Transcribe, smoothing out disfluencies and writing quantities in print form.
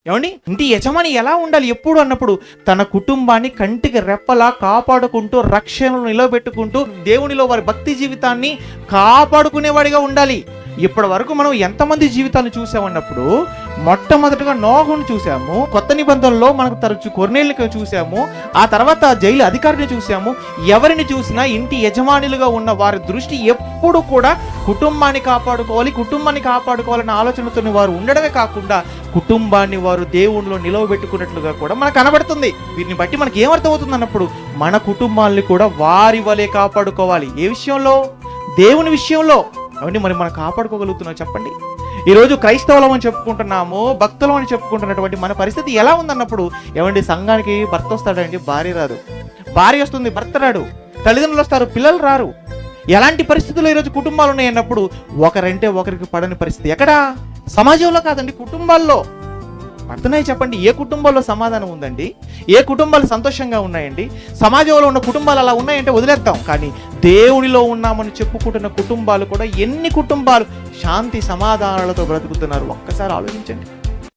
ఏమండి, ఇంటి యజమాని ఎలా ఉండాలి ఎప్పుడు అన్నప్పుడు తన కుటుంబాన్ని కంటికి రెప్పలా కాపాడుకుంటూ, రక్షణను నిలబెట్టుకుంటూ, దేవునిలో వారి భక్తి జీవితాన్ని కాపాడుకునేవాడిగా ఉండాలి. ఇప్పటి వరకు మనం ఎంతమంది జీవితాలను చూసామన్నప్పుడు, మొట్టమొదటిగా నోహును చూసాము, కొత్త నిబంధనలో మనకు తరచు కొర్నేలిని చూసాము, ఆ తర్వాత జైలు అధికారిని చూసాము. ఎవరిని చూసినా ఇంటి యజమానులుగా ఉన్న వారి దృష్టి ఎప్పుడు కూడా కుటుంబాన్ని కాపాడుకోవాలన్న ఆలోచనతో వారు ఉండడమే కాకుండా కుటుంబాన్ని వారు దేవునిలో నిలవబెట్టుకున్నట్లుగా కూడా మనకు కనబడుతుంది. వీటిని బట్టి మనకి ఏమర్థమవుతుంది అన్నప్పుడు, మన కుటుంబాన్ని కూడా వారి వలె కాపాడుకోవాలి. ఏ విషయంలో? దేవుని విషయంలో. అవన్నీ మరి మనం కాపాడుకోగలుగుతున్నాం చెప్పండి? ఈరోజు క్రైస్తవులం అని చెప్పుకుంటున్నాము, భక్తులం అని చెప్పుకుంటున్నటువంటి మన పరిస్థితి ఎలా ఉందన్నప్పుడు, ఏమండి, సంఘానికి భర్త వస్తాడండి, భార్య రాదు. భార్య వస్తుంది, భర్త రాడు. తల్లిదండ్రులు వస్తారు, పిల్లలు రారు. ఎలాంటి పరిస్థితుల్లో ఈరోజు కుటుంబాలు ఉన్నాయన్నప్పుడు, ఒకరంటే ఒకరికి పడని పరిస్థితి. ఎక్కడా? సమాజంలో కాదండి, కుటుంబాల్లో. అర్థమయ్యి చెప్పండి, ఏ కుటుంబాల్లో సమాధానం ఉందండి? ఏ కుటుంబాలు సంతోషంగా ఉన్నాయండి? సమాజంలో ఉన్న కుటుంబాలు అలా ఉన్నాయంటే వదిలేద్దాం, కానీ దేవునిలో ఉన్నామని చెప్పుకుంటున్న కుటుంబాలు కూడా ఎన్ని కుటుంబాలు శాంతి సమాధానాలతో బ్రతుకుతున్నారు ఒక్కసారి ఆలోచించండి.